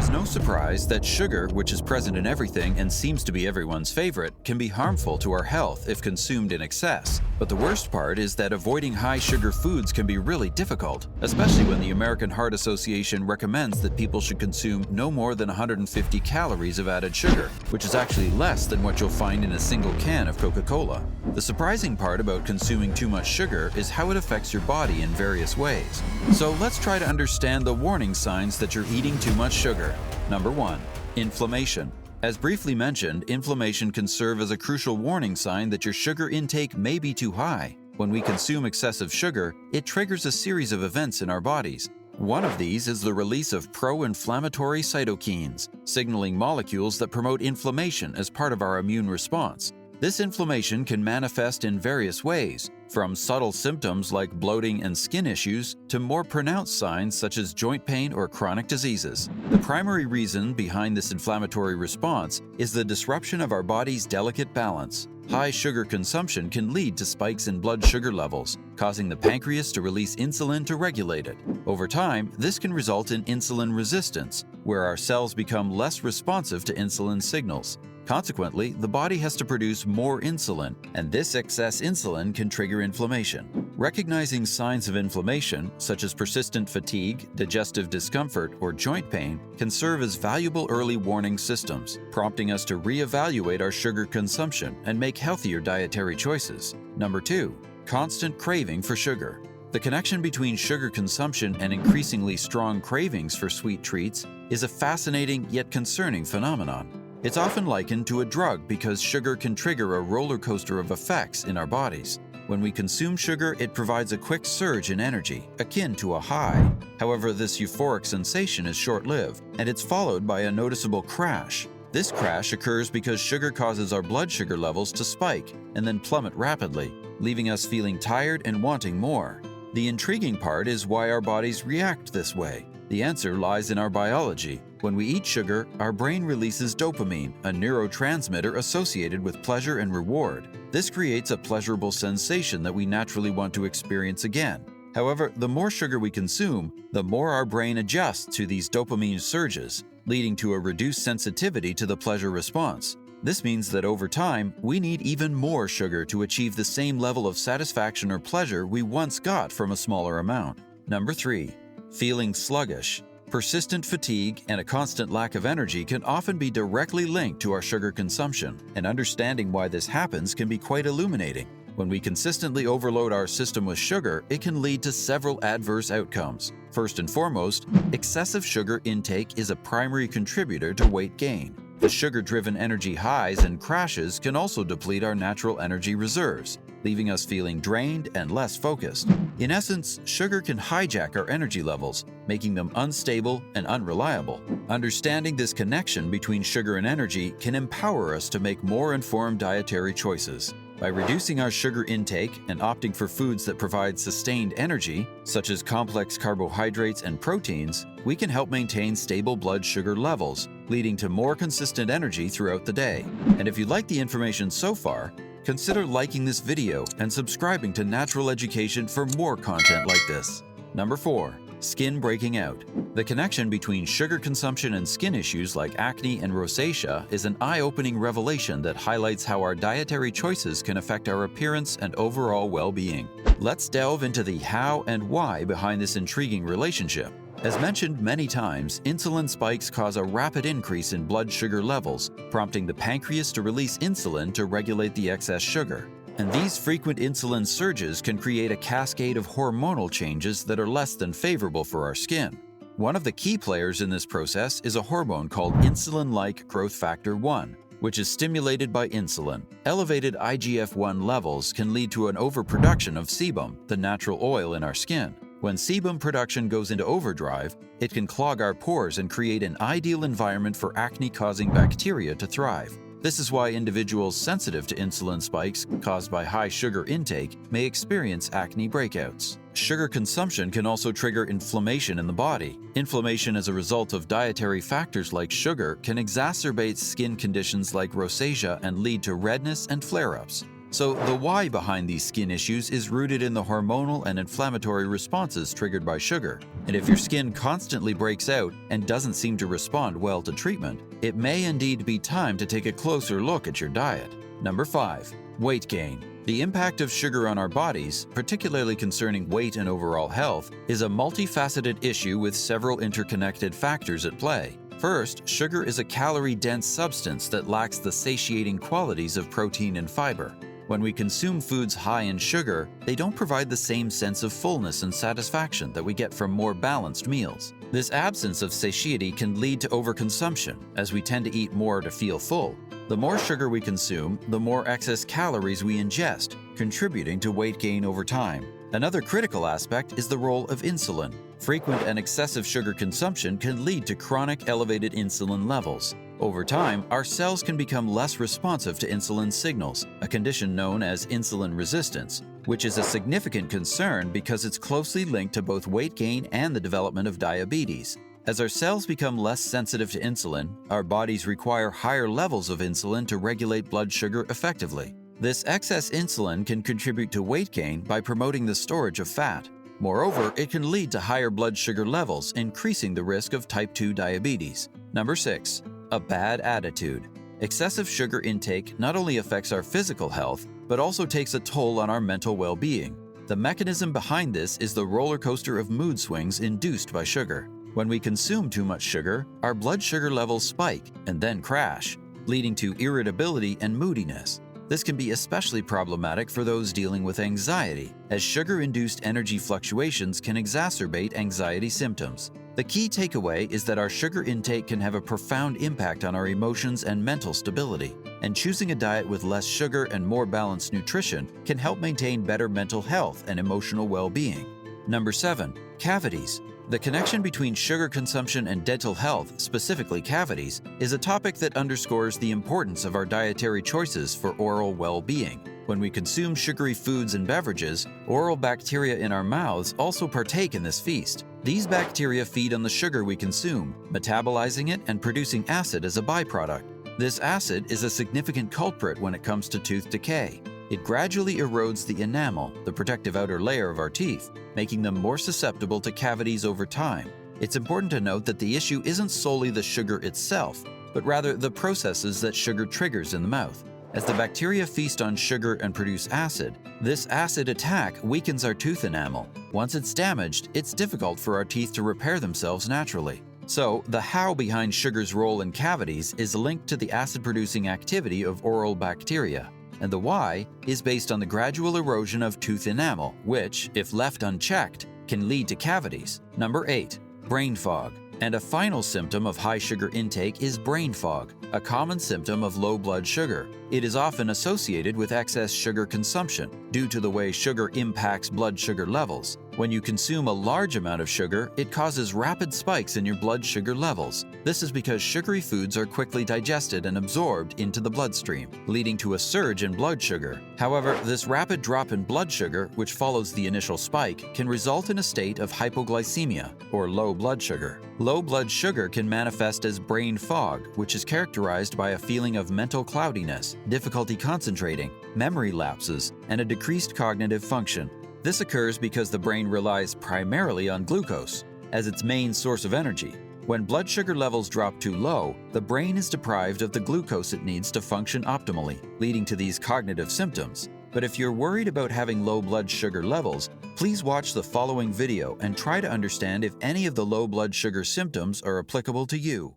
is no surprise that sugar, which is present in everything and seems to be everyone's favorite, can be harmful to our health if consumed in excess. But the worst part is that avoiding high sugar foods can be really difficult, especially when the American Heart Association recommends that people should consume no more than 150 calories of added sugar, which is actually less than what you'll find in a single can of Coca-Cola. The surprising part about consuming too much sugar is how it affects your body in various ways. So let's try to understand the warning signs that you're eating too much sugar. Number 1. Inflammation. As briefly mentioned, inflammation can serve as a crucial warning sign that your sugar intake may be too high. When we consume excessive sugar, it triggers a series of events in our bodies. One of these is the release of pro-inflammatory cytokines, signaling molecules that promote inflammation as part of our immune response. This inflammation can manifest in various ways, from subtle symptoms like bloating and skin issues to more pronounced signs such as joint pain or chronic diseases. The primary reason behind this inflammatory response is the disruption of our body's delicate balance. High sugar consumption can lead to spikes in blood sugar levels, causing the pancreas to release insulin to regulate it. Over time, this can result in insulin resistance, where our cells become less responsive to insulin signals. Consequently, the body has to produce more insulin, and this excess insulin can trigger inflammation. Recognizing signs of inflammation, such as persistent fatigue, digestive discomfort, or joint pain, can serve as valuable early warning systems, prompting us to reevaluate our sugar consumption and make healthier dietary choices. Number 2. Constant craving for sugar. The connection between sugar consumption and increasingly strong cravings for sweet treats is a fascinating yet concerning phenomenon. It's often likened to a drug because sugar can trigger a roller coaster of effects in our bodies. When we consume sugar, it provides a quick surge in energy, akin to a high. However, this euphoric sensation is short-lived, and it's followed by a noticeable crash. This crash occurs because sugar causes our blood sugar levels to spike and then plummet rapidly, leaving us feeling tired and wanting more. The intriguing part is why our bodies react this way. The answer lies in our biology. When we eat sugar, our brain releases dopamine, a neurotransmitter associated with pleasure and reward. This creates a pleasurable sensation that we naturally want to experience again. However, the more sugar we consume, the more our brain adjusts to these dopamine surges, leading to a reduced sensitivity to the pleasure response. This means that over time, we need even more sugar to achieve the same level of satisfaction or pleasure we once got from a smaller amount. Number 3. Feeling sluggish. Persistent fatigue and a constant lack of energy can often be directly linked to our sugar consumption, and understanding why this happens can be quite illuminating. When we consistently overload our system with sugar, it can lead to several adverse outcomes. First and foremost, excessive sugar intake is a primary contributor to weight gain. The sugar-driven energy highs and crashes can also deplete our natural energy reserves, leaving us feeling drained and less focused. In essence, sugar can hijack our energy levels, making them unstable and unreliable. Understanding this connection between sugar and energy can empower us to make more informed dietary choices. By reducing our sugar intake and opting for foods that provide sustained energy, such as complex carbohydrates and proteins, we can help maintain stable blood sugar levels, leading to more consistent energy throughout the day. And if you like the information so far, consider liking this video and subscribing to Natural Education for more content like this. Number 4. Skin breaking out. The connection between sugar consumption and skin issues like acne and rosacea is an eye-opening revelation that highlights how our dietary choices can affect our appearance and overall well-being. Let's delve into the how and why behind this intriguing relationship. As mentioned many times, insulin spikes cause a rapid increase in blood sugar levels, prompting the pancreas to release insulin to regulate the excess sugar. And these frequent insulin surges can create a cascade of hormonal changes that are less than favorable for our skin. One of the key players in this process is a hormone called insulin-like growth factor 1, which is stimulated by insulin. Elevated IGF-1 levels can lead to an overproduction of sebum, the natural oil in our skin. When sebum production goes into overdrive, it can clog our pores and create an ideal environment for acne-causing bacteria to thrive. This is why individuals sensitive to insulin spikes caused by high sugar intake may experience acne breakouts. Sugar consumption can also trigger inflammation in the body. Inflammation as a result of dietary factors like sugar can exacerbate skin conditions like rosacea and lead to redness and flare-ups. So the why behind these skin issues is rooted in the hormonal and inflammatory responses triggered by sugar. And if your skin constantly breaks out and doesn't seem to respond well to treatment, it may indeed be time to take a closer look at your diet. Number 5. Weight gain. The impact of sugar on our bodies, particularly concerning weight and overall health, is a multifaceted issue with several interconnected factors at play. First, sugar is a calorie-dense substance that lacks the satiating qualities of protein and fiber. When we consume foods high in sugar, they don't provide the same sense of fullness and satisfaction that we get from more balanced meals. This absence of satiety can lead to overconsumption, as we tend to eat more to feel full. The more sugar we consume, the more excess calories we ingest, contributing to weight gain over time. Another critical aspect is the role of insulin. Frequent and excessive sugar consumption can lead to chronic elevated insulin levels. Over time, our cells can become less responsive to insulin signals, a condition known as insulin resistance, which is a significant concern because it's closely linked to both weight gain and the development of diabetes. As our cells become less sensitive to insulin, our bodies require higher levels of insulin to regulate blood sugar effectively. This excess insulin can contribute to weight gain by promoting the storage of fat. Moreover, it can lead to higher blood sugar levels, increasing the risk of type 2 diabetes. Number 6. A bad attitude. Excessive sugar intake not only affects our physical health, but also takes a toll on our mental well-being. The mechanism behind this is the roller coaster of mood swings induced by sugar. When we consume too much sugar, our blood sugar levels spike and then crash, leading to irritability and moodiness. This can be especially problematic for those dealing with anxiety, as sugar-induced energy fluctuations can exacerbate anxiety symptoms. The key takeaway is that our sugar intake can have a profound impact on our emotions and mental stability, and choosing a diet with less sugar and more balanced nutrition can help maintain better mental health and emotional well-being. Number 7. Cavities. The connection between sugar consumption and dental health, specifically cavities, is a topic that underscores the importance of our dietary choices for oral well-being. When we consume sugary foods and beverages, oral bacteria in our mouths also partake in this feast. These bacteria feed on the sugar we consume, metabolizing it and producing acid as a byproduct. This acid is a significant culprit when it comes to tooth decay. It gradually erodes the enamel, the protective outer layer of our teeth, making them more susceptible to cavities over time. It's important to note that the issue isn't solely the sugar itself, but rather the processes that sugar triggers in the mouth. As the bacteria feast on sugar and produce acid, this acid attack weakens our tooth enamel. Once it's damaged, it's difficult for our teeth to repair themselves naturally. So, the how behind sugar's role in cavities is linked to the acid-producing activity of oral bacteria, and the why is based on the gradual erosion of tooth enamel, which, if left unchecked, can lead to cavities. Number 8. Brain fog. And a final symptom of high sugar intake is brain fog, a common symptom of low blood sugar. It is often associated with excess sugar consumption due to the way sugar impacts blood sugar levels. When you consume a large amount of sugar, it causes rapid spikes in your blood sugar levels. This is because sugary foods are quickly digested and absorbed into the bloodstream, leading to a surge in blood sugar. However, this rapid drop in blood sugar, which follows the initial spike, can result in a state of hypoglycemia, or low blood sugar. Low blood sugar can manifest as brain fog, which is characterized by a feeling of mental cloudiness, difficulty concentrating, memory lapses, and a decreased cognitive function. This occurs because the brain relies primarily on glucose as its main source of energy. When blood sugar levels drop too low, the brain is deprived of the glucose it needs to function optimally, leading to these cognitive symptoms. But if you're worried about having low blood sugar levels, please watch the following video and try to understand if any of the low blood sugar symptoms are applicable to you.